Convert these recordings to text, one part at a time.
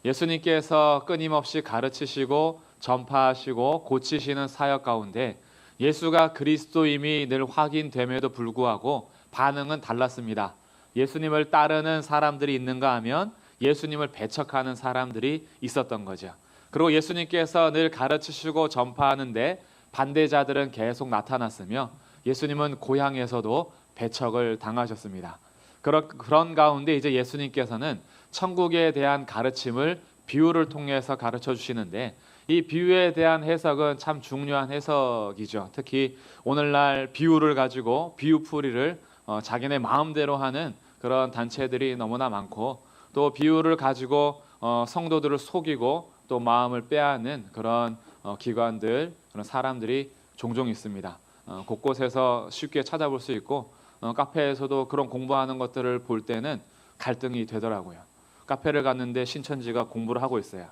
예수님께서 끊임없이 가르치시고 전파하시고 고치시는 사역 가운데 예수가 그리스도임이 늘 확인됨에도 불구하고 반응은 달랐습니다. 예수님을 따르는 사람들이 있는가 하면 예수님을 배척하는 사람들이 있었던 거죠. 그리고 예수님께서 늘 가르치시고 전파하는데 반대자들은 계속 나타났으며 예수님은 고향에서도 배척을 당하셨습니다. 그런 가운데 이제 예수님께서는 천국에 대한 가르침을 비유를 통해서 가르쳐 주시는데 이 비유에 대한 해석은 참 중요한 해석이죠. 특히 오늘날 비유를 가지고 비유풀이를 자기네 마음대로 하는 그런 단체들이 너무나 많고 또 비유를 가지고 성도들을 속이고 또 마음을 빼앗는 그런 기관들, 그런 사람들이 종종 있습니다. 곳곳에서 쉽게 찾아볼 수 있고 카페에서도 그런 공부하는 것들을 볼 때는 갈등이 되더라고요. 카페를 갔는데 신천지가 공부를 하고 있어요.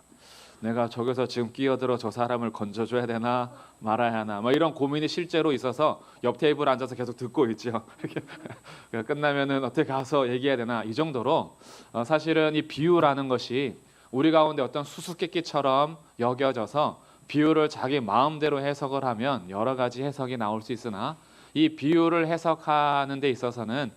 내가 저기서 지금 끼어들어 저 사람을 건져줘야 되나 말아야 하나 뭐 이런 고민이 실제로 있어서 옆 테이블 앉아서 계속 듣고 있죠. 끝나면은 어떻게 가서 얘기해야 되나 이 정도로 사실은 이 비유라는 것이 우리 가운데 어떤 수수께끼처럼 여겨져서 비유를 자기 마음대로 해석을 하면 여러 가지 해석이 나올 수 있으나 이 비유를 해석하는 데 있어서는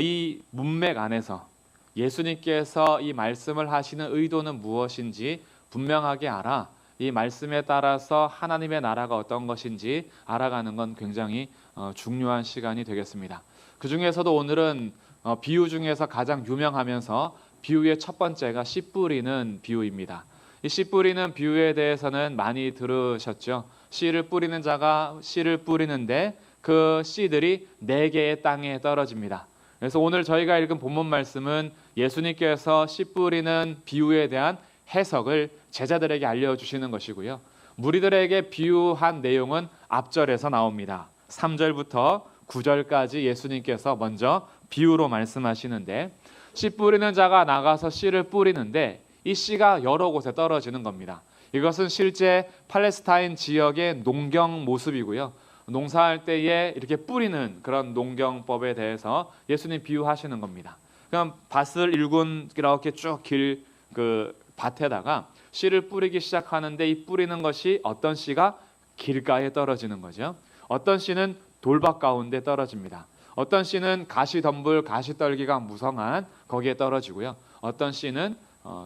이 문맥 안에서 예수님께서 이 말씀을 하시는 의도는 무엇인지 분명하게 알아 이 말씀에 따라서 하나님의 나라가 어떤 것인지 알아가는 건 굉장히 중요한 시간이 되겠습니다. 그 중에서도 오늘은 비유 중에서 가장 유명하면서 비유의 첫 번째가 씨 뿌리는 비유입니다. 이 씨 뿌리는 비유에 대해서는 많이 들으셨죠. 씨를 뿌리는 자가 씨를 뿌리는데 그 씨들이 4개의 땅에 떨어집니다. 그래서 오늘 저희가 읽은 본문 말씀은 예수님께서 씨 뿌리는 비유에 대한 해석을 제자들에게 알려주시는 것이고요. 무리들에게 비유한 내용은 앞절에서 나옵니다. 3절부터 9절까지 예수님께서 먼저 비유로 말씀하시는데 씨 뿌리는 자가 나가서 씨를 뿌리는데 이 씨가 여러 곳에 떨어지는 겁니다. 이것은 실제 팔레스타인 지역의 농경 모습이고요. 농사할 때에 이렇게 뿌리는 그런 농경법에 대해서 예수님 비유하시는 겁니다. 그럼 밭을 일군 이렇게 쭉 길 그 밭에다가 씨를 뿌리기 시작하는데 이 뿌리는 것이 어떤 씨가 길가에 떨어지는 거죠. 어떤 씨는 돌밭 가운데 떨어집니다. 어떤 씨는 가시덤불, 가시떨기가 무성한 거기에 떨어지고요. 어떤 씨는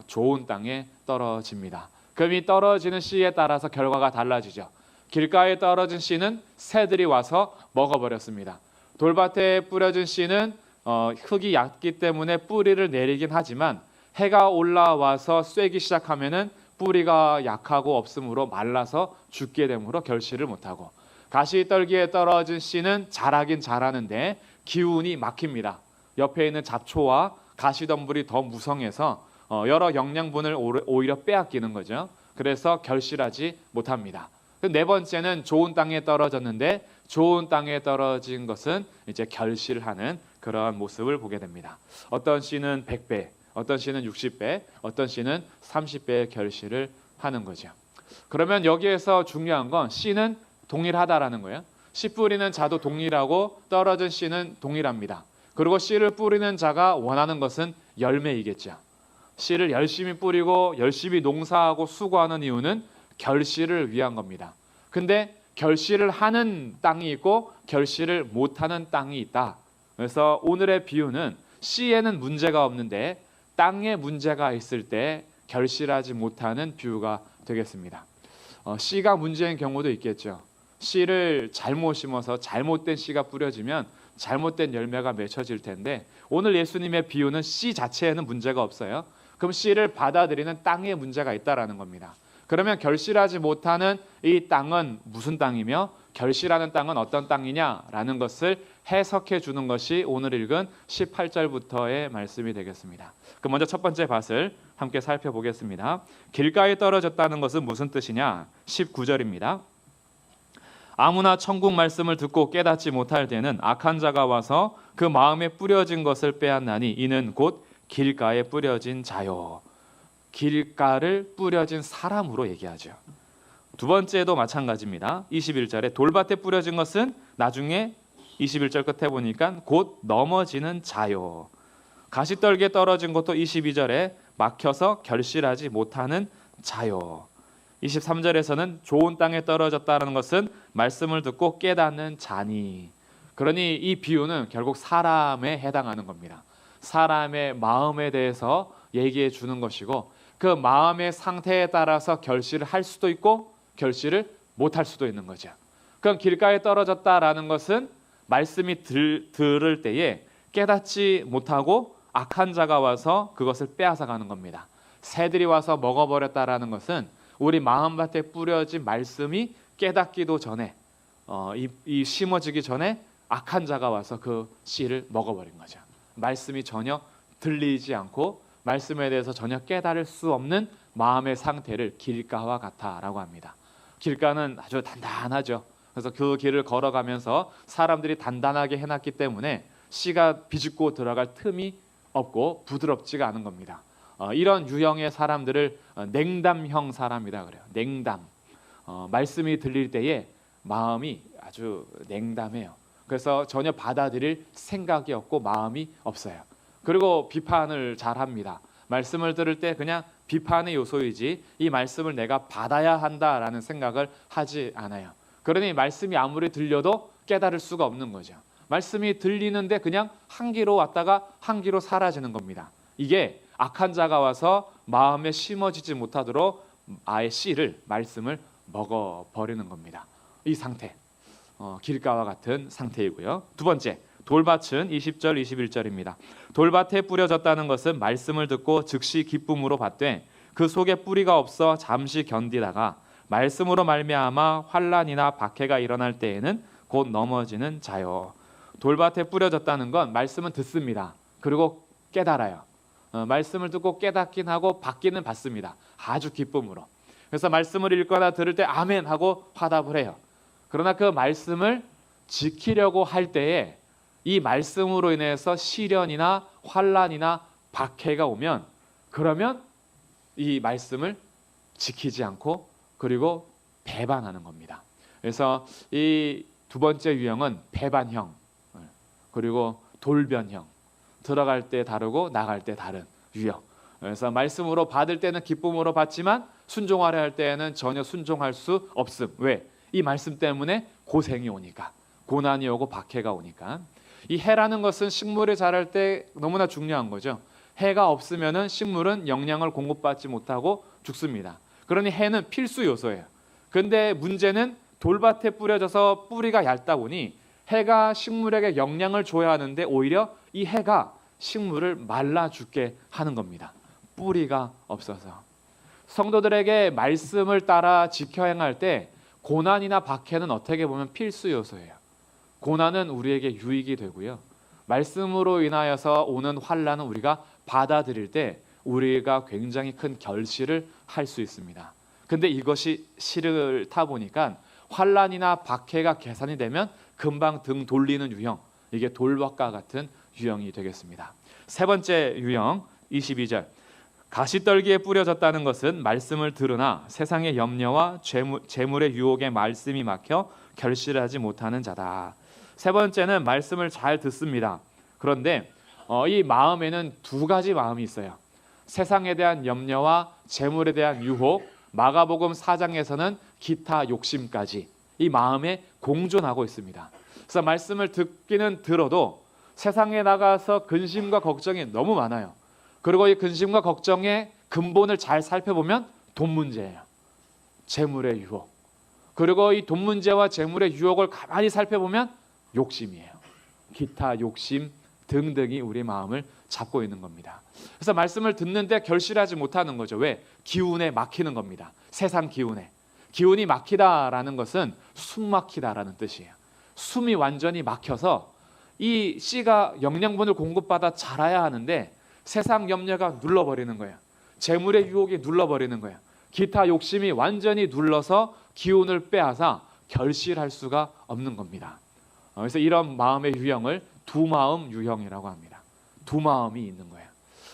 좋은 땅에 떨어집니다. 그럼 이 떨어지는 씨에 따라서 결과가 달라지죠. 길가에 떨어진 씨는 새들이 와서 먹어버렸습니다. 돌밭에 뿌려진 씨는 흙이 얕기 때문에 뿌리를 내리긴 하지만 해가 올라와서 쐬기 시작하면은 뿌리가 약하고 없으므로 말라서 죽게 되므로 결실을 못하고 가시떨기에 떨어진 씨는 자라긴 자라는데 기운이 막힙니다. 옆에 있는 잡초와 가시덤불이 더 무성해서 여러 영양분을 오히려 빼앗기는 거죠. 그래서 결실하지 못합니다. 4번째는 좋은 땅에 떨어졌는데 좋은 땅에 떨어진 것은 이제 결실하는 그러한 모습을 보게 됩니다. 어떤 씨는 100배, 어떤 씨는 60배, 어떤 씨는 30배의 결실을 하는 거죠. 그러면 여기에서 중요한 건 씨는 동일하다라는 거예요. 씨 뿌리는 자도 동일하고 떨어진 씨는 동일합니다. 그리고 씨를 뿌리는 자가 원하는 것은 열매이겠죠. 씨를 열심히 뿌리고 열심히 농사하고 수고하는 이유는 결실을 위한 겁니다. 근데 결실을 하는 땅이 있고 결실을 못하는 땅이 있다. 그래서 오늘의 비유는 씨에는 문제가 없는데 땅에 문제가 있을 때 결실하지 못하는 비유가 되겠습니다. 씨가 문제인 경우도 있겠죠. 씨를 잘못 심어서 잘못된 씨가 뿌려지면 잘못된 열매가 맺혀질 텐데 오늘 예수님의 비유는 씨 자체에는 문제가 없어요. 그럼 씨를 받아들이는 땅에 문제가 있다라는 겁니다. 그러면 결실하지 못하는 이 땅은 무슨 땅이며 결실하는 땅은 어떤 땅이냐라는 것을 해석해 주는 것이 오늘 읽은 18절부터의 말씀이 되겠습니다. 그럼 먼저 첫 번째 밭을 함께 살펴보겠습니다. 길가에 떨어졌다는 것은 무슨 뜻이냐? 19절입니다. 아무나 천국 말씀을 듣고 깨닫지 못할 때는 악한 자가 와서 그 마음에 뿌려진 것을 빼앗나니 이는 곧 길가에 뿌려진 자요. 길가를 뿌려진 사람으로 얘기하죠. 두 번째도 마찬가지입니다. 21절에 돌밭에 뿌려진 것은 나중에 21절 끝에 보니까 곧 넘어지는 자요. 가시떨기에 떨어진 것도 22절에 막혀서 결실하지 못하는 자요. 23절에서는 좋은 땅에 떨어졌다는 것은 말씀을 듣고 깨닫는 자니. 그러니 이 비유는 결국 사람에 해당하는 겁니다. 사람의 마음에 대해서 얘기해 주는 것이고, 그 마음의 상태에 따라서 결실을 할 수도 있고 결실을 못할 수도 있는 거죠. 그럼 길가에 떨어졌다라는 것은 말씀이 들을 때에 깨닫지 못하고 악한 자가 와서 그것을 빼앗아가는 겁니다. 새들이 와서 먹어버렸다라는 것은 우리 마음밭에 뿌려진 말씀이 깨닫기도 전에 이 심어지기 전에 악한 자가 와서 그 씨를 먹어버린 거죠. 말씀이 전혀 들리지 않고 말씀에 대해서 전혀 깨달을 수 없는 마음의 상태를 길가와 같아라고 합니다. 길가는 아주 단단하죠. 그래서 그 길을 걸어가면서 사람들이 단단하게 해놨기 때문에 씨가 비집고 들어갈 틈이 없고 부드럽지가 않은 겁니다. 이런 유형의 사람들을 냉담형 사람이라 그래요. 냉담. 말씀이 들릴 때에 마음이 아주 냉담해요. 그래서 전혀 받아들일 생각이 없고 마음이 없어요. 그리고 비판을 잘합니다. 말씀을 들을 때 그냥 비판의 요소이지 이 말씀을 내가 받아야 한다라는 생각을 하지 않아요. 그러니 말씀이 아무리 들려도 깨달을 수가 없는 거죠. 말씀이 들리는데 그냥 한 귀로 왔다가 한 귀로 사라지는 겁니다. 이게 악한 자가 와서 마음에 심어지지 못하도록 아예 씨를, 말씀을 먹어버리는 겁니다. 이 상태, 길가와 같은 상태이고요. 두 번째, 돌밭은 20절 21절입니다. 돌밭에 뿌려졌다는 것은 말씀을 듣고 즉시 기쁨으로 받되 그 속에 뿌리가 없어 잠시 견디다가 말씀으로 말미암아 환난이나 박해가 일어날 때에는 곧 넘어지는 자요. 돌밭에 뿌려졌다는 건 말씀은 듣습니다. 그리고 깨달아요. 말씀을 듣고 깨닫긴 하고 받기는 받습니다. 아주 기쁨으로. 그래서 말씀을 읽거나 들을 때 아멘 하고 화답을 해요. 그러나 그 말씀을 지키려고 할 때에 이 말씀으로 인해서 시련이나 환난이나 박해가 오면, 그러면 이 말씀을 지키지 않고 그리고 배반하는 겁니다. 그래서 이 두 번째 유형은 배반형, 그리고 돌변형. 들어갈 때 다르고 나갈 때 다른 유형. 그래서 말씀으로 받을 때는 기쁨으로 받지만 순종하려 할 때에는 전혀 순종할 수 없음. 왜? 이 말씀 때문에 고생이 오니까, 고난이 오고 박해가 오니까. 이 해라는 것은 식물이 자랄 때 너무나 중요한 거죠. 해가 없으면은 식물은 영양을 공급받지 못하고 죽습니다. 그러니 해는 필수 요소예요. 근데 문제는 돌밭에 뿌려져서 뿌리가 얇다 보니 해가 식물에게 영양을 줘야 하는데 오히려 이 해가 식물을 말라 죽게 하는 겁니다. 뿌리가 없어서. 성도들에게 말씀을 따라 지켜 행할 때 고난이나 박해는 어떻게 보면 필수 요소예요. 고난은 우리에게 유익이 되고요. 말씀으로 인하여서 오는 환난은 우리가 받아들일 때 우리가 굉장히 큰 결실을 할 수 있습니다. 근데 이것이 싫다 보니까 환난이나 박해가 계산이 되면 금방 등 돌리는 유형, 이게 돌밭과 같은 유형이 되겠습니다. 세 번째 유형 22절. 가시떨기에 뿌려졌다는 것은 말씀을 들으나 세상의 염려와 재물의 유혹에 말씀이 막혀 결실을 하지 못하는 자다. 세 번째는 말씀을 잘 듣습니다. 그런데 이 마음에는 두 가지 마음이 있어요. 세상에 대한 염려와 재물에 대한 유혹, 마가복음 4장에서는 기타 욕심까지 이 마음에 공존하고 있습니다. 그래서 말씀을 듣기는 들어도 세상에 나가서 근심과 걱정이 너무 많아요. 그리고 이 근심과 걱정의 근본을 잘 살펴보면 돈 문제예요. 재물의 유혹. 그리고 이 돈 문제와 재물의 유혹을 가만히 살펴보면 욕심이에요. 기타 욕심 등등이 우리 마음을 잡고 있는 겁니다. 그래서 말씀을 듣는데 결실하지 못하는 거죠. 왜? 기운에 막히는 겁니다. 세상 기운에. 기운이 막히다라는 것은 숨 막히다라는 뜻이에요. 숨이 완전히 막혀서 이 씨가 영양분을 공급받아 자라야 하는데 세상 염려가 눌러버리는 거예요. 재물의 유혹이 눌러버리는 거예요. 기타 욕심이 완전히 눌러서 기운을 빼앗아 결실할 수가 없는 겁니다. 그래서 이런 마음의 유형을 두 마음 유형이라고 합니다. 두 마음이 있는 거예요.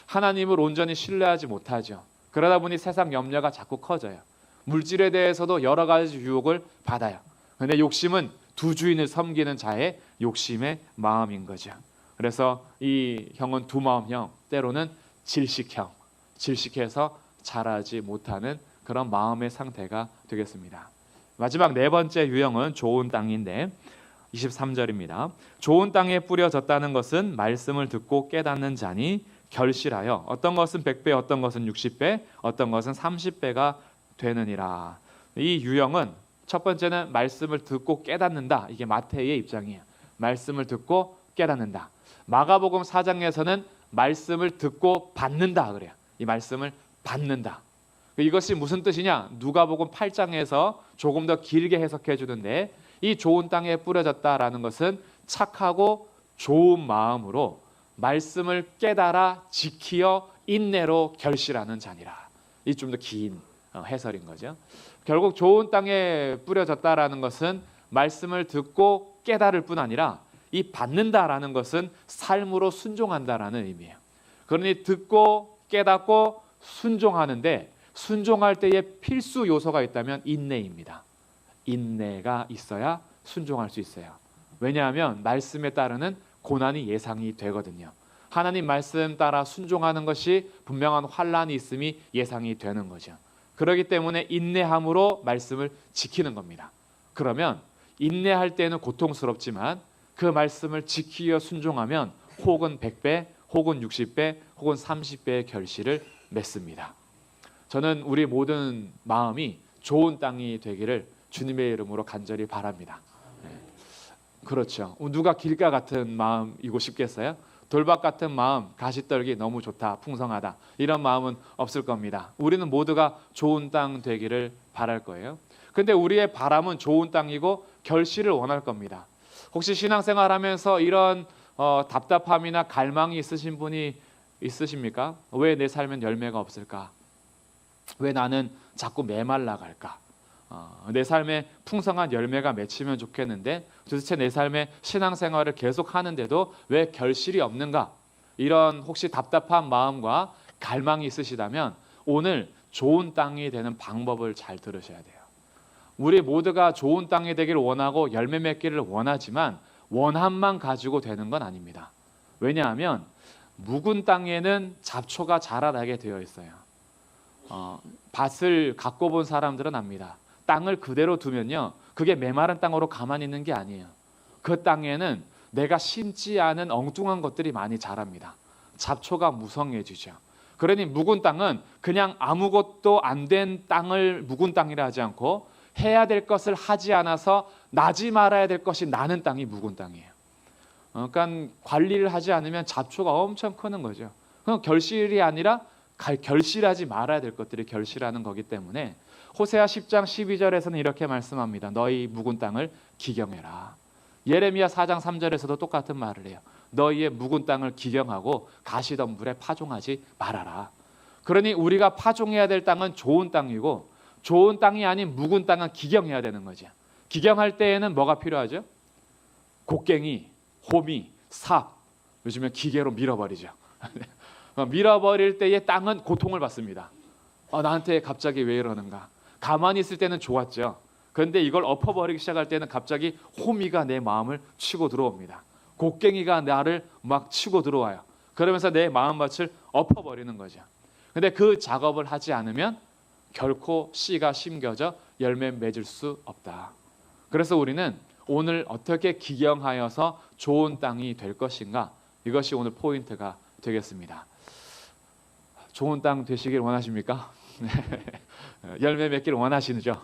하나님을 온전히 신뢰하지 못하죠. 그러다 보니 세상 염려가 자꾸 커져요. 물질에 대해서도 여러 가지 유혹을 받아요. 그런데 욕심은 두 주인을 섬기는 자의 욕심의 마음인 거죠. 그래서 이 형은 두 마음형, 때로는 질식형, 질식해서 자라지 못하는 그런 마음의 상태가 되겠습니다. 마지막 네 번째 유형은 좋은 땅인데 23절입니다. 좋은 땅에 뿌려졌다는 것은 말씀을 듣고 깨닫는 자니 결실하여 어떤 것은 100배, 어떤 것은 60배, 어떤 것은 30배가 되느니라. 이 유형은 첫 번째는 말씀을 듣고 깨닫는다. 이게 마태의 입장이에요. 말씀을 듣고 깨닫는다. 마가복음 4장에서는 말씀을 듣고 받는다 그래요. 이 말씀을 받는다. 이것이 무슨 뜻이냐? 누가복음 8장에서 조금 더 길게 해석해 주는데 이 좋은 땅에 뿌려졌다라는 것은 착하고 좋은 마음으로 말씀을 깨달아 지키어 인내로 결실하는 자니라. 이 좀 더 긴 해설인 거죠. 결국 좋은 땅에 뿌려졌다라는 것은 말씀을 듣고 깨달을 뿐 아니라 이 받는다라는 것은 삶으로 순종한다라는 의미예요. 그러니 듣고 깨닫고 순종하는데 순종할 때에 필수 요소가 있다면 인내입니다. 인내가 있어야 순종할 수 있어요. 왜냐하면 말씀에 따르는 고난이 예상이 되거든요. 하나님 말씀 따라 순종하는 것이 분명한 환난이 있음이 예상이 되는 거죠. 그렇기 때문에 인내함으로 말씀을 지키는 겁니다. 그러면 인내할 때는 고통스럽지만 그 말씀을 지키어 순종하면 혹은 100배, 혹은 60배, 혹은 30배의 결실을 맺습니다. 저는 우리 모든 마음이 좋은 땅이 되기를 주님의 이름으로 간절히 바랍니다. 그렇죠. 누가 길가 같은 마음이고 싶겠어요? 돌박 같은 마음, 가시떨기 너무 좋다, 풍성하다 이런 마음은 없을 겁니다. 우리는 모두가 좋은 땅 되기를 바랄 거예요. 근데 우리의 바람은 좋은 땅이고 결실을 원할 겁니다. 혹시 신앙생활하면서 이런 답답함이나 갈망이 있으신 분이 있으십니까? 왜 내 삶엔 열매가 없을까? 왜 나는 자꾸 메말라 갈까? 내 삶에 풍성한 열매가 맺히면 좋겠는데 도대체 내 삶의 신앙생활을 계속 하는데도 왜 결실이 없는가? 이런 혹시 답답한 마음과 갈망이 있으시다면 오늘 좋은 땅이 되는 방법을 잘 들으셔야 돼요. 우리 모두가 좋은 땅이 되기를 원하고 열매 맺기를 원하지만 원함만 가지고 되는 건 아닙니다. 왜냐하면 묵은 땅에는 잡초가 자라나게 되어 있어요. 밭을 갖고 본 사람들은 압니다. 땅을 그대로 두면요, 그게 메마른 땅으로 가만히 있는 게 아니에요. 그 땅에는 내가 심지 않은 엉뚱한 것들이 많이 자랍니다. 잡초가 무성해지죠. 그러니 묵은 땅은 그냥 아무것도 안 된 땅을 묵은 땅이라 하지 않고 해야 될 것을 하지 않아서 나지 말아야 될 것이 나는 땅이 묵은 땅이에요. 그러니까 관리를 하지 않으면 잡초가 엄청 크는 거죠. 그럼 결실이 아니라 결실하지 말아야 될 것들이 결실하는 거기 때문에 호세아 10장 12절에서는 이렇게 말씀합니다. 너희 묵은 땅을 기경해라. 예레미야 4장 3절에서도 똑같은 말을 해요. 너희의 묵은 땅을 기경하고 가시덤불에 파종하지 말아라. 그러니 우리가 파종해야 될 땅은 좋은 땅이고 좋은 땅이 아닌 묵은 땅은 기경해야 되는 거죠. 기경할 때에는 뭐가 필요하죠? 곡괭이, 호미, 삽, 요즘에 기계로 밀어버리죠. 밀어버릴 때에 땅은 고통을 받습니다. 나한테 갑자기 왜 이러는가? 가만히 있을 때는 좋았죠. 그런데 이걸 엎어버리기 시작할 때는 갑자기 호미가 내 마음을 치고 들어옵니다. 곡괭이가 나를 막 치고 들어와요. 그러면서 내 마음밭을 엎어버리는 거죠. 근데 그 작업을 하지 않으면 결코 씨가 심겨져 열매 맺을 수 없다. 그래서 우리는 오늘 어떻게 기경하여서 좋은 땅이 될 것인가? 이것이 오늘 포인트가 되겠습니다. 좋은 땅 되시길 원하십니까? 열매 맺기를 원하시죠?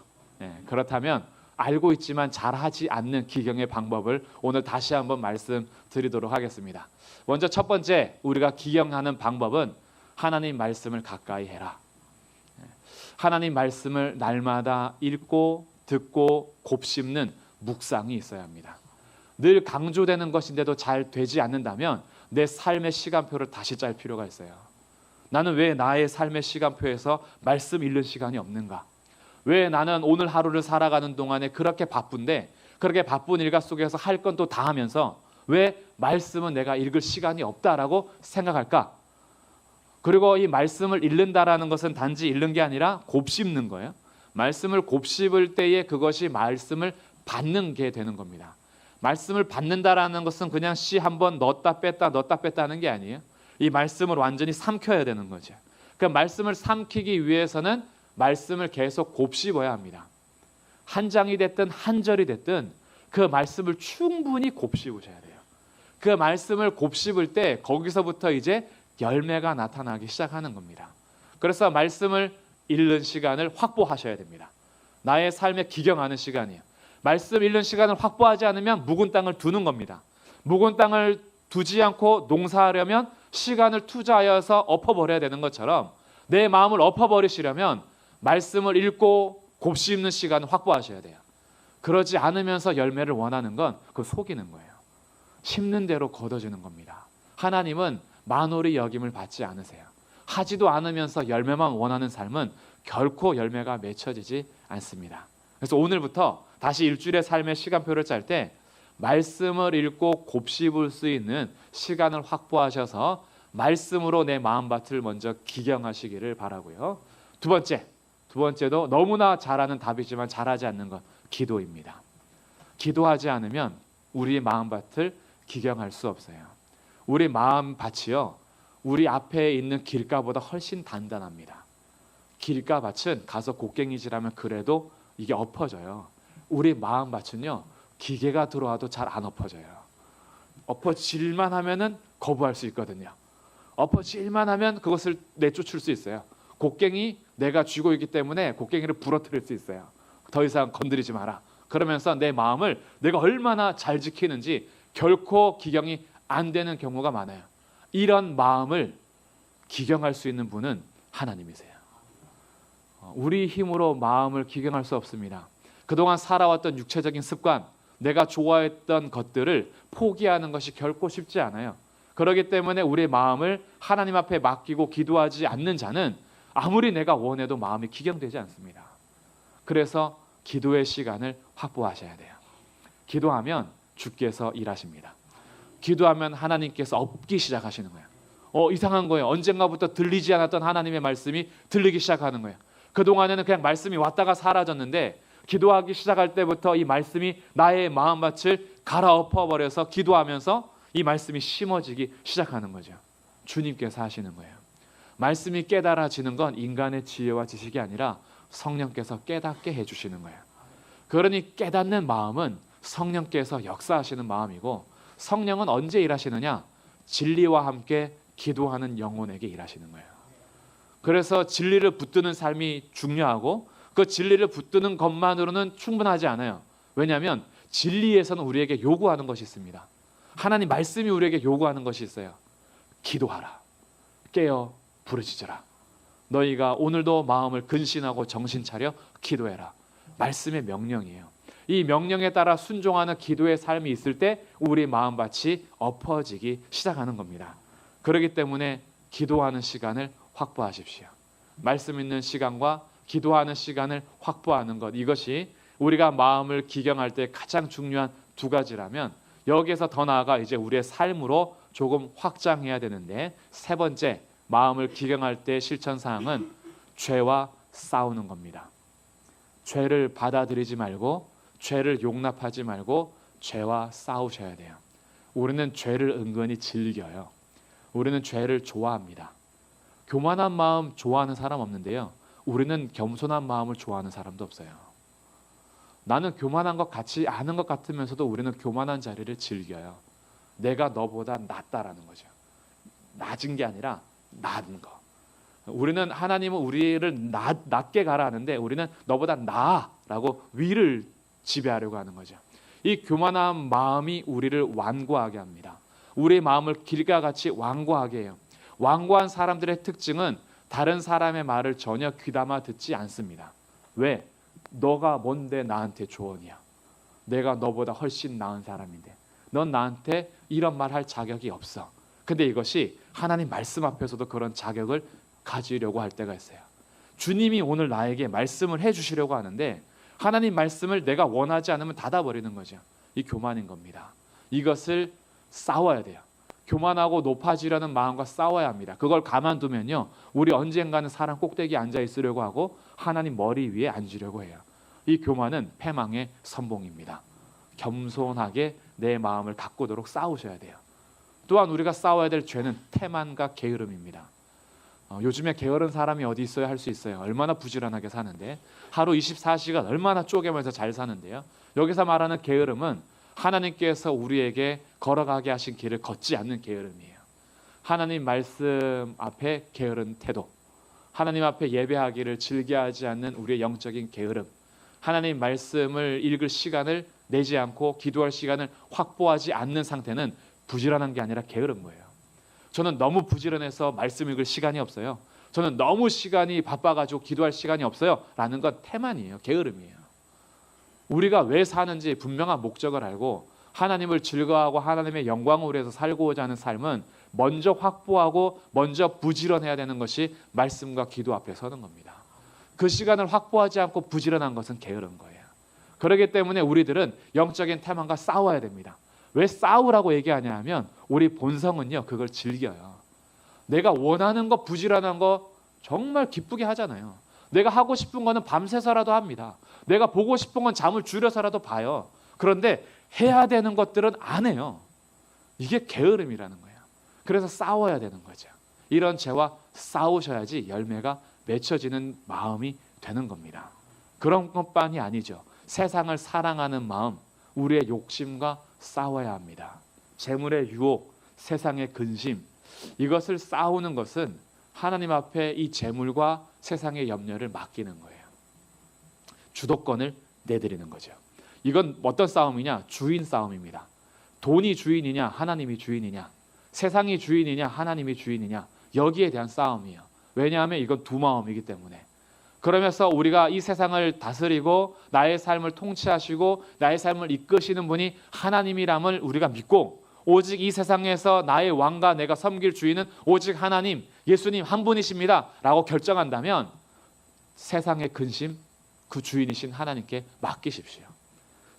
그렇다면 알고 있지만 잘하지 않는 기경의 방법을 오늘 다시 한번 말씀드리도록 하겠습니다. 먼저 첫 번째 우리가 기경하는 방법은 하나님 말씀을 가까이 해라. 하나님 말씀을 날마다 읽고 듣고 곱씹는 묵상이 있어야 합니다. 늘 강조되는 것인데도 잘 되지 않는다면 내 삶의 시간표를 다시 짤 필요가 있어요. 나는 왜 나의 삶의 시간표에서 말씀 읽는 시간이 없는가? 왜 나는 오늘 하루를 살아가는 동안에 그렇게 바쁜데 그렇게 바쁜 일과 속에서 할 건 또 다 하면서 왜 말씀은 내가 읽을 시간이 없다라고 생각할까? 그리고 이 말씀을 읽는다라는 것은 단지 읽는 게 아니라 곱씹는 거예요. 말씀을 곱씹을 때에 그것이 말씀을 받는 게 되는 겁니다. 말씀을 받는다라는 것은 그냥 씨 한번 넣었다 뺐다 하는 게 아니에요. 이 말씀을 완전히 삼켜야 되는 거죠. 그 말씀을 삼키기 위해서는 말씀을 계속 곱씹어야 합니다. 한 장이 됐든 한 절이 됐든 그 말씀을 충분히 곱씹으셔야 돼요. 그 말씀을 곱씹을 때 거기서부터 이제 열매가 나타나기 시작하는 겁니다. 그래서 말씀을 읽는 시간을 확보하셔야 됩니다. 나의 삶에 기경하는 시간이에요. 말씀 읽는 시간을 확보하지 않으면 묵은 땅을 두는 겁니다. 묵은 땅을 두지 않고 농사하려면 시간을 투자하여서 엎어버려야 되는 것처럼 내 마음을 엎어버리시려면 말씀을 읽고 곱씹는 시간을 확보하셔야 돼요. 그러지 않으면서 열매를 원하는 건 그거 속이는 거예요. 심는 대로 거둬지는 겁니다. 하나님은 만홀히 여김을 받지 않으세요. 하지도 않으면서 열매만 원하는 삶은 결코 열매가 맺혀지지 않습니다. 그래서 오늘부터 다시 일주일의 삶의 시간표를 짤 때 말씀을 읽고 곱씹을 수 있는 시간을 확보하셔서 말씀으로 내 마음밭을 먼저 기경하시기를 바라고요. 두 번째도 너무나 잘하는 답이지만 잘하지 않는 것, 기도입니다. 기도하지 않으면 우리 마음밭을 기경할 수 없어요. 우리 마음밭이요, 우리 앞에 있는 길가보다 훨씬 단단합니다. 길가밭은 가서 곡괭이질하면 그래도 이게 엎어져요. 우리 마음밭은요, 기계가 들어와도 잘 안 엎어져요. 엎어질만 하면은 거부할 수 있거든요. 엎어질만 하면 그것을 내쫓을 수 있어요. 곡괭이 내가 쥐고 있기 때문에 곡괭이를 부러뜨릴 수 있어요. 더 이상 건드리지 마라. 그러면서 내 마음을 내가 얼마나 잘 지키는지 결코 기경이 안 되는 경우가 많아요. 이런 마음을 기경할 수 있는 분은 하나님이세요. 우리 힘으로 마음을 기경할 수 없습니다. 그동안 살아왔던 육체적인 습관, 내가 좋아했던 것들을 포기하는 것이 결코 쉽지 않아요. 그렇기 때문에 우리의 마음을 하나님 앞에 맡기고 기도하지 않는 자는 아무리 내가 원해도 마음이 기경되지 않습니다. 그래서 기도의 시간을 확보하셔야 돼요. 기도하면 주께서 일하십니다. 기도하면 하나님께서 엎기 시작하시는 거예요. 이상한 거예요. 언젠가부터 들리지 않았던 하나님의 말씀이 들리기 시작하는 거예요. 그동안에는 그냥 말씀이 왔다가 사라졌는데 기도하기 시작할 때부터 이 말씀이 나의 마음밭을 갈아엎어버려서 기도하면서 이 말씀이 심어지기 시작하는 거죠. 주님께서 하시는 거예요. 말씀이 깨달아지는 건 인간의 지혜와 지식이 아니라 성령께서 깨닫게 해주시는 거예요. 그러니 깨닫는 마음은 성령께서 역사하시는 마음이고, 성령은 언제 일하시느냐? 진리와 함께 기도하는 영혼에게 일하시는 거예요. 그래서 진리를 붙드는 삶이 중요하고, 그 진리를 붙드는 것만으로는 충분하지 않아요. 왜냐하면 진리에서는 우리에게 요구하는 것이 있습니다. 하나님 말씀이 우리에게 요구하는 것이 있어요. 기도하라. 깨어 부르짖으라. 너희가 오늘도 마음을 근신하고 정신 차려 기도해라. 말씀의 명령이에요. 이 명령에 따라 순종하는 기도의 삶이 있을 때 우리 마음밭이 엎어지기 시작하는 겁니다. 그렇기 때문에 기도하는 시간을 확보하십시오. 말씀 있는 시간과 기도하는 시간을 확보하는 것, 이것이 우리가 마음을 기경할 때 가장 중요한 두 가지라면, 여기에서 더 나아가 이제 우리의 삶으로 조금 확장해야 되는데, 세 번째 마음을 기경할 때 실천사항은 죄와 싸우는 겁니다. 죄를 받아들이지 말고, 죄를 용납하지 말고 죄와 싸우셔야 돼요. 우리는 죄를 은근히 즐겨요. 우리는 죄를 좋아합니다. 교만한 마음 좋아하는 사람 없는데요, 우리는 겸손한 마음을 좋아하는 사람도 없어요. 나는 교만한 것 같지 않은 것 같으면서도 우리는 교만한 자리를 즐겨요. 내가 너보다 낫다라는 거죠. 낮은 게 아니라 낮은 거. 우리는, 하나님은 우리를 낮게 가라 하는데 우리는 너보다 나아라고 위를 지배하려고 하는 거죠. 이 교만한 마음이 우리를 완고하게 합니다. 우리의 마음을 길과 같이 완고하게 해요. 완고한 사람들의 특징은 다른 사람의 말을 전혀 귀담아 듣지 않습니다. 왜? 너가 뭔데 나한테 조언이야. 내가 너보다 훨씬 나은 사람인데 넌 나한테 이런 말 할 자격이 없어. 근데 이것이 하나님 말씀 앞에서도 그런 자격을 가지려고 할 때가 있어요. 주님이 오늘 나에게 말씀을 해주시려고 하는데 하나님 말씀을 내가 원하지 않으면 닫아버리는 거죠. 이 교만인 겁니다. 이것을 싸워야 돼요. 교만하고 높아지려는 마음과 싸워야 합니다. 그걸 가만두면요, 우리 언젠가는 사람 꼭대기에 앉아 있으려고 하고 하나님 머리 위에 앉으려고 해요. 이 교만은 패망의 선봉입니다. 겸손하게 내 마음을 가꾸도록 싸우셔야 돼요. 또한 우리가 싸워야 될 죄는 태만과 게으름입니다. 요즘에 게으른 사람이 어디 있어야 할 수 있어요. 얼마나 부지런하게 사는데 하루 24시간 얼마나 쪼개면서 잘 사는데요. 여기서 말하는 게으름은 하나님께서 우리에게 걸어가게 하신 길을 걷지 않는 게으름이에요. 하나님 말씀 앞에 게으른 태도, 하나님 앞에 예배하기를 즐겨하지 않는 우리의 영적인 게으름, 하나님 말씀을 읽을 시간을 내지 않고 기도할 시간을 확보하지 않는 상태는 부지런한 게 아니라 게으른 거예요. 저는 너무 부지런해서 말씀 읽을 시간이 없어요. 저는 너무 시간이 바빠가지고 기도할 시간이 없어요. 라는 건 태만이에요. 게으름이에요. 우리가 왜 사는지 분명한 목적을 알고 하나님을 즐거워하고 하나님의 영광을 위해서 살고자 하는 삶은 먼저 확보하고 먼저 부지런해야 되는 것이 말씀과 기도 앞에 서는 겁니다. 그 시간을 확보하지 않고 부지런한 것은 게으른 거예요. 그렇기 때문에 우리들은 영적인 태만과 싸워야 됩니다. 왜 싸우라고 얘기하냐 하면 우리 본성은요 그걸 즐겨요. 내가 원하는 거 부지런한 거 정말 기쁘게 하잖아요. 내가 하고 싶은 거는 밤새서라도 합니다. 내가 보고 싶은 건 잠을 줄여서라도 봐요. 그런데 해야 되는 것들은 안 해요. 이게 게으름이라는 거예요. 그래서 싸워야 되는 거죠. 이런 죄와 싸우셔야지 열매가 맺혀지는 마음이 되는 겁니다. 그런 것만이 아니죠. 세상을 사랑하는 마음, 우리의 욕심과 싸워야 합니다. 재물의 유혹, 세상의 근심, 이것을 싸우는 것은 하나님 앞에 이 재물과 세상의 염려를 맡기는 거예요. 주도권을 내드리는 거죠. 이건 어떤 싸움이냐? 주인 싸움입니다. 돈이 주인이냐? 하나님이 주인이냐? 세상이 주인이냐? 하나님이 주인이냐? 여기에 대한 싸움이에요. 왜냐하면 이건 두 마음이기 때문에. 그러면서 우리가 이 세상을 다스리고 나의 삶을 통치하시고 나의 삶을 이끄시는 분이 하나님이람을 우리가 믿고 오직 이 세상에서 나의 왕과 내가 섬길 주인은 오직 하나님, 예수님 한 분이십니다 라고 결정한다면 세상의 근심 그 주인이신 하나님께 맡기십시오.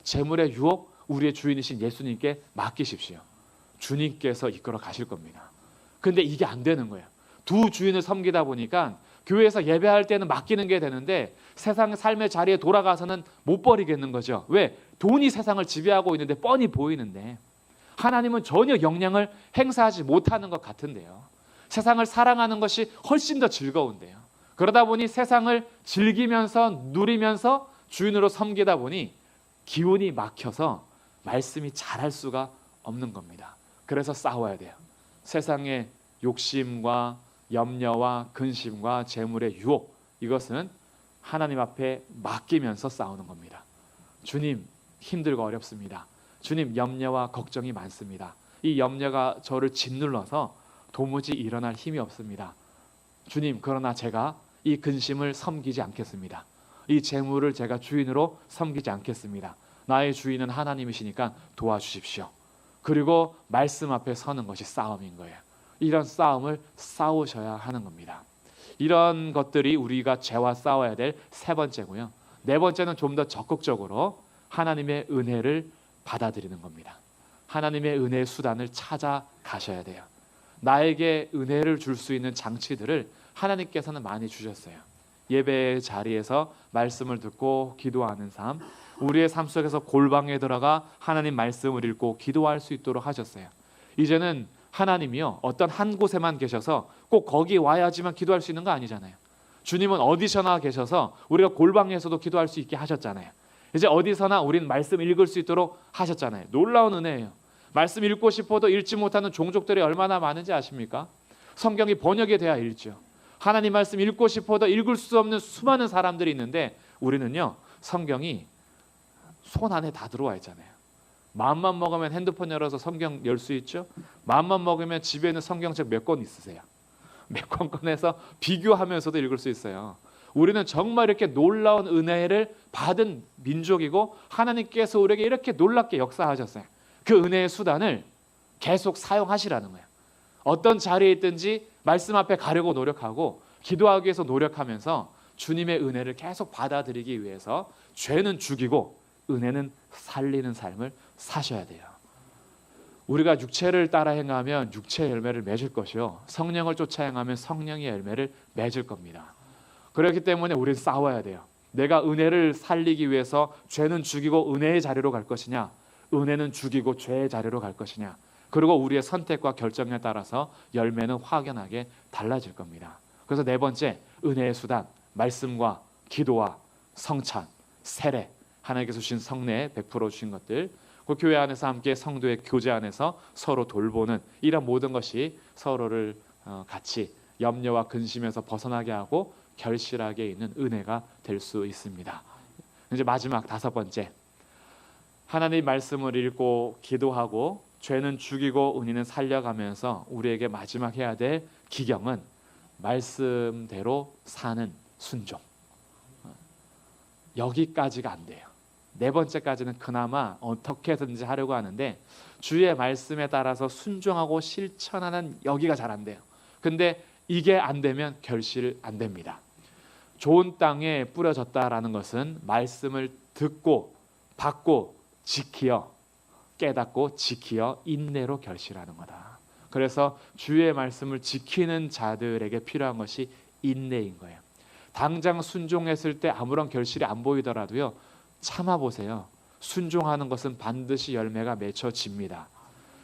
재물의 유혹 우리의 주인이신 예수님께 맡기십시오. 주님께서 이끌어 가실 겁니다. 근데 이게 안 되는 거예요. 두 주인을 섬기다 보니까 교회에서 예배할 때는 맡기는 게 되는데 세상의 삶의 자리에 돌아가서는 못 버리겠는 거죠. 왜? 돈이 세상을 지배하고 있는데 뻔히 보이는데 하나님은 전혀 영향을 행사하지 못하는 것 같은데요. 세상을 사랑하는 것이 훨씬 더 즐거운데요. 그러다 보니 세상을 즐기면서 누리면서 주인으로 섬기다 보니 기운이 막혀서 말씀이 잘할 수가 없는 겁니다. 그래서 싸워야 돼요. 세상의 욕심과 염려와 근심과 재물의 유혹, 이것은 하나님 앞에 맡기면서 싸우는 겁니다. 주님, 힘들고 어렵습니다. 주님, 염려와 걱정이 많습니다. 이 염려가 저를 짓눌러서 도무지 일어날 힘이 없습니다. 주님, 그러나 제가 이 근심을 섬기지 않겠습니다. 이 재물을 제가 주인으로 섬기지 않겠습니다. 나의 주인은 하나님이시니까 도와주십시오. 그리고 말씀 앞에 서는 것이 싸움인 거예요. 이런 싸움을 싸우셔야 하는 겁니다. 이런 것들이 우리가 죄와 싸워야 될 세 번째고요. 네 번째는 좀 더 적극적으로 하나님의 은혜를 받아들이는 겁니다. 하나님의 은혜의 수단을 찾아가셔야 돼요. 나에게 은혜를 줄 수 있는 장치들을 하나님께서는 많이 주셨어요. 예배의 자리에서 말씀을 듣고 기도하는 삶, 우리의 삶 속에서 골방에 들어가 하나님 말씀을 읽고 기도할 수 있도록 하셨어요. 이제는 하나님이요 어떤 한 곳에만 계셔서 꼭 거기 와야지만 기도할 수 있는 거 아니잖아요. 주님은 어디서나 계셔서 우리가 골방에서도 기도할 수 있게 하셨잖아요. 이제 어디서나 우리는 말씀 읽을 수 있도록 하셨잖아요. 놀라운 은혜예요. 말씀 읽고 싶어도 읽지 못하는 종족들이 얼마나 많은지 아십니까? 성경이 번역이 돼야 읽죠. 하나님 말씀 읽고 싶어도 읽을 수 없는 수많은 사람들이 있는데 우리는요 성경이 손 안에 다 들어와 있잖아요. 마음만 먹으면 핸드폰 열어서 성경 열 수 있죠. 마음만 먹으면 집에 있는 성경책 몇 권 있으세요? 몇 권 꺼내서 비교하면서도 읽을 수 있어요. 우리는 정말 이렇게 놀라운 은혜를 받은 민족이고 하나님께서 우리에게 이렇게 놀랍게 역사하셨어요. 그 은혜의 수단을 계속 사용하시라는 거예요. 어떤 자리에 있든지 말씀 앞에 가려고 노력하고 기도하기 위해서 노력하면서 주님의 은혜를 계속 받아들이기 위해서 죄는 죽이고 은혜는 살리는 삶을 사셔야 돼요. 우리가 육체를 따라 행하면 육체의 열매를 맺을 것이요 성령을 쫓아 행하면 성령의 열매를 맺을 겁니다. 그렇기 때문에 우리는 싸워야 돼요. 내가 은혜를 살리기 위해서 죄는 죽이고 은혜의 자리로 갈 것이냐, 은혜는 죽이고 죄의 자리로 갈 것이냐, 그리고 우리의 선택과 결정에 따라서 열매는 확연하게 달라질 겁니다. 그래서 네 번째, 은혜의 수단, 말씀과 기도와 성찬, 세례, 하나님께서 주신 성례 베풀어 주신 것들, 그 교회 안에서 함께 성도의 교제 안에서 서로 돌보는 이런 모든 것이 서로를 같이 염려와 근심에서 벗어나게 하고 결실하게 있는 은혜가 될 수 있습니다. 이제 마지막 다섯 번째, 하나님 말씀을 읽고 기도하고 죄는 죽이고 은혜는 살려가면서 우리에게 마지막 해야 될 기경은 말씀대로 사는 순종. 여기까지가 안 돼요. 네 번째까지는 그나마 어떻게 해서든지 하려고 하는데 주의 말씀에 따라서 순종하고 실천하는 여기가 잘 안 돼요. 근데 이게 안 되면 결실 안 됩니다. 좋은 땅에 뿌려졌다라는 것은 말씀을 듣고 받고 지키어 깨닫고 지키어 인내로 결실하는 거다. 그래서 주의 말씀을 지키는 자들에게 필요한 것이 인내인 거예요. 당장 순종했을 때 아무런 결실이 안 보이더라도요, 참아보세요. 순종하는 것은 반드시 열매가 맺혀집니다.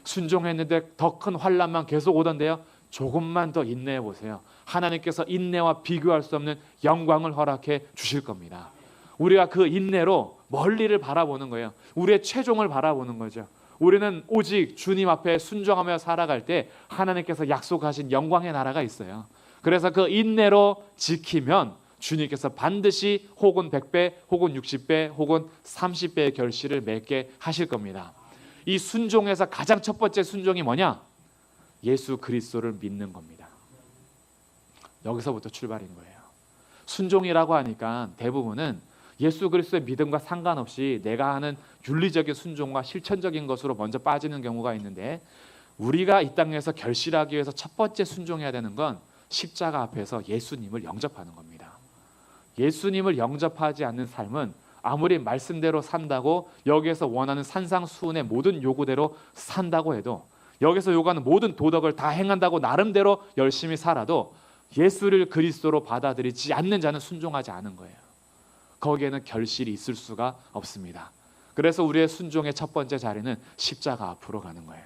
순종했는데 더 큰 환난만 계속 오던데요, 조금만 더 인내해 보세요. 하나님께서 인내와 비교할 수 없는 영광을 허락해 주실 겁니다. 우리가 그 인내로 멀리를 바라보는 거예요. 우리의 최종을 바라보는 거죠. 우리는 오직 주님 앞에 순종하며 살아갈 때 하나님께서 약속하신 영광의 나라가 있어요. 그래서 그 인내로 지키면 주님께서 반드시 혹은 100배 혹은 60배 혹은 30배의 결실을 맺게 하실 겁니다. 이 순종에서 가장 첫 번째 순종이 뭐냐? 예수 그리스도를 믿는 겁니다. 여기서부터 출발인 거예요. 순종이라고 하니까 대부분은 예수 그리스도의 믿음과 상관없이 내가 하는 윤리적인 순종과 실천적인 것으로 먼저 빠지는 경우가 있는데, 우리가 이 땅에서 결실하기 위해서 첫 번째 순종해야 되는 건 십자가 앞에서 예수님을 영접하는 겁니다. 예수님을 영접하지 않는 삶은 아무리 말씀대로 산다고, 여기에서 원하는 산상수훈의 모든 요구대로 산다고 해도, 여기서 요구하는 모든 도덕을 다 행한다고 나름대로 열심히 살아도 예수를 그리스도로 받아들이지 않는 자는 순종하지 않은 거예요. 거기에는 결실이 있을 수가 없습니다. 그래서 우리의 순종의 첫 번째 자리는 십자가 앞으로 가는 거예요.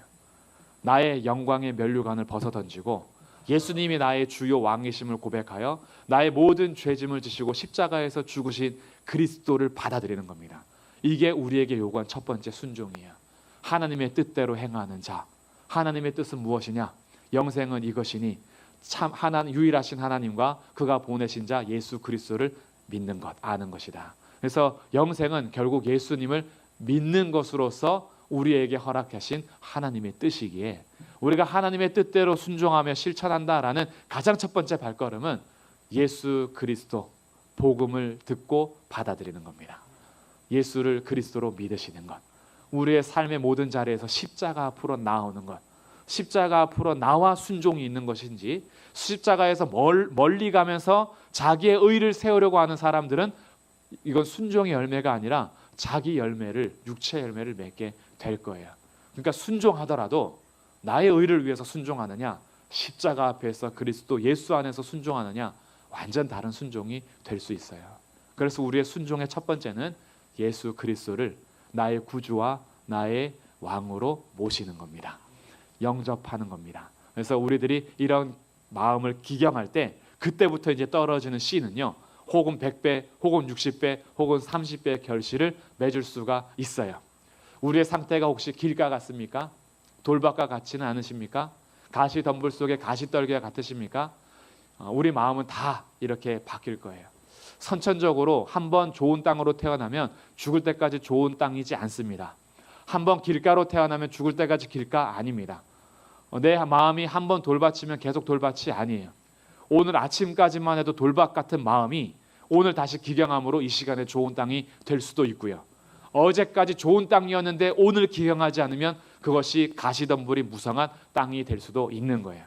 나의 영광의 면류관을 벗어던지고 예수님이 나의 주요 왕이심을 고백하여 나의 모든 죄짐을 지시고 십자가에서 죽으신 그리스도를 받아들이는 겁니다. 이게 우리에게 요구한 첫 번째 순종이에요. 하나님의 뜻대로 행하는 자. 하나님의 뜻은 무엇이냐? 영생은 이것이니 참 유일하신 하나님과 그가 보내신 자 예수 그리스도를 믿는 것, 아는 것이다. 그래서 영생은 결국 예수님을 믿는 것으로서 우리에게 허락하신 하나님의 뜻이기에, 우리가 하나님의 뜻대로 순종하며 실천한다라는 가장 첫 번째 발걸음은 예수 그리스도 복음을 듣고 받아들이는 겁니다. 예수를 그리스도로 믿으시는 것, 우리의 삶의 모든 자리에서 십자가 앞으로 나오는 것, 십자가 앞으로 나와 순종이 있는 것인지, 십자가에서 멀리 가면서 자기의 의를 세우려고 하는 사람들은 이건 순종의 열매가 아니라 자기 열매를, 육체 열매를 맺게 될 거예요. 그러니까 순종하더라도 나의 의를 위해서 순종하느냐, 십자가 앞에서 그리스도 예수 안에서 순종하느냐, 완전 다른 순종이 될 수 있어요. 그래서 우리의 순종의 첫 번째는 예수 그리스도를 나의 구주와 나의 왕으로 모시는 겁니다. 영접하는 겁니다. 그래서 우리들이 이런 마음을 기경할 때 그때부터 이제 떨어지는 씨는요, 혹은 100배 혹은 60배 혹은 30배의 결실을 맺을 수가 있어요. 우리의 상태가 혹시 길가 같습니까? 돌밭과 같지는 않으십니까? 가시 덤불 속에 가시떨기와 같으십니까? 우리 마음은 다 이렇게 바뀔 거예요. 선천적으로 한번 좋은 땅으로 태어나면 죽을 때까지 좋은 땅이지 않습니다. 한번 길가로 태어나면 죽을 때까지 길가 아닙니다. 내 마음이 한번 돌밭이면 계속 돌밭이 아니에요. 오늘 아침까지만 해도 돌밭 같은 마음이 오늘 다시 기경함으로 이 시간에 좋은 땅이 될 수도 있고요. 어제까지 좋은 땅이었는데 오늘 기경하지 않으면 그것이 가시덤불이 무성한 땅이 될 수도 있는 거예요.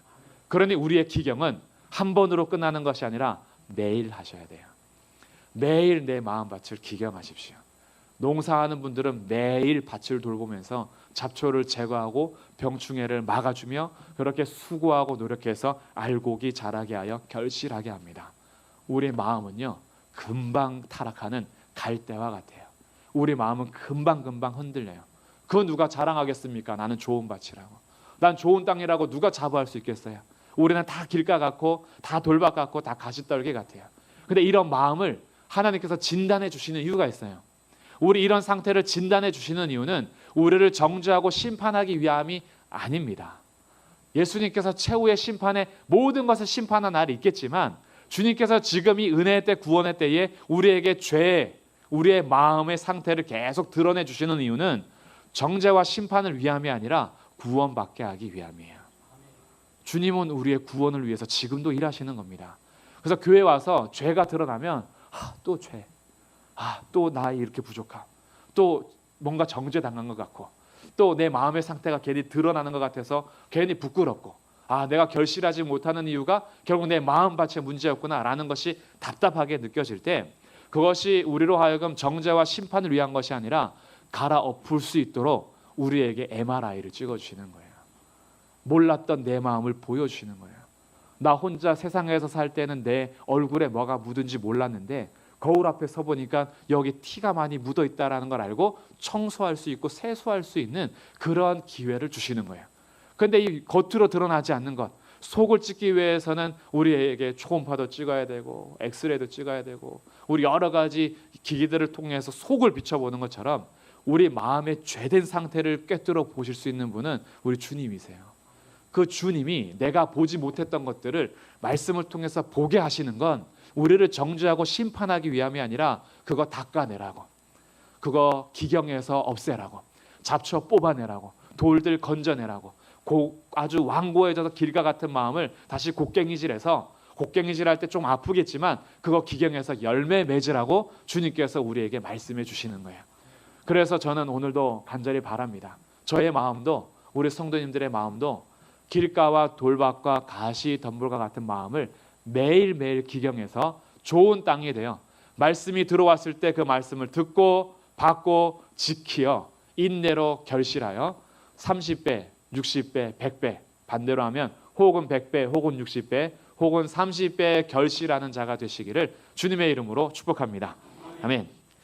그러니 우리의 기경은 한 번으로 끝나는 것이 아니라 매일 하셔야 돼요. 매일 내 마음밭을 기경하십시오. 농사하는 분들은 매일 밭을 돌보면서 잡초를 제거하고 병충해를 막아주며 그렇게 수고하고 노력해서 알곡이 자라게 하여 결실하게 합니다. 우리의 마음은요, 금방 타락하는 갈대와 같아요. 우리 마음은 금방금방 흔들려요. 그거 누가 자랑하겠습니까? 나는 좋은 밭이라고, 난 좋은 땅이라고 누가 자부할 수 있겠어요? 우리는 다 길가 같고 다 돌박 같고 다 가시떨기 같아요. 근데 이런 마음을 하나님께서 진단해 주시는 이유가 있어요. 우리 이런 상태를 진단해 주시는 이유는 우리를 정죄하고 심판하기 위함이 아닙니다. 예수님께서 최후의 심판에 모든 것을 심판한 날이 있겠지만 주님께서 지금 이 은혜의 때, 구원의 때에 우리에게 죄, 우리의 마음의 상태를 계속 드러내 주시는 이유는 정죄와 심판을 위함이 아니라 구원받게 하기 위함이에요. 주님은 우리의 구원을 위해서 지금도 일하시는 겁니다. 그래서 교회 와서 죄가 드러나면 또 죄, 또 나 이렇게 부족함, 또 뭔가 정죄당한 것 같고, 또 내 마음의 상태가 괜히 드러나는 것 같아서 괜히 부끄럽고, 내가 결실하지 못하는 이유가 결국 내 마음밭의 문제였구나라는 것이 답답하게 느껴질 때, 그것이 우리로 하여금 정죄와 심판을 위한 것이 아니라 갈아엎을 수 있도록 우리에게 MRI를 찍어주시는 거예요. 몰랐던 내 마음을 보여주시는 거예요. 나 혼자 세상에서 살 때는 내 얼굴에 뭐가 묻은지 몰랐는데 거울 앞에 서 보니까 여기 티가 많이 묻어 있다라는 걸 알고 청소할 수 있고 세수할 수 있는 그런 기회를 주시는 거예요. 그런데 이 겉으로 드러나지 않는 것, 속을 찍기 위해서는 우리에게 초음파도 찍어야 되고 엑스레이도 찍어야 되고 우리 여러 가지 기기들을 통해서 속을 비춰보는 것처럼 우리 마음의 죄된 상태를 꿰뚫어 보실 수 있는 분은 우리 주님이세요. 그 주님이 내가 보지 못했던 것들을 말씀을 통해서 보게 하시는 건 우리를 정죄하고 심판하기 위함이 아니라 그거 닦아내라고, 그거 기경에서 없애라고, 잡초 뽑아내라고, 돌들 건져내라고, 아주 완고해져서 길가 같은 마음을 다시 곡괭이질해서, 곡괭이질할 때 좀 아프겠지만 그거 기경에서 열매 맺으라고 주님께서 우리에게 말씀해 주시는 거예요. 그래서 저는 오늘도 간절히 바랍니다. 저의 마음도, 우리 성도님들의 마음도 길가와 돌밭과 가시 덤불과 같은 마음을 매일매일 기경해서 좋은 땅이 되어 말씀이 들어왔을 때 그 말씀을 듣고 받고 지키어 인내로 결실하여 30배, 60배, 100배, 반대로 하면 혹은 100배, 혹은 60배, 혹은 30배 결실하는 자가 되시기를 주님의 이름으로 축복합니다. 아멘.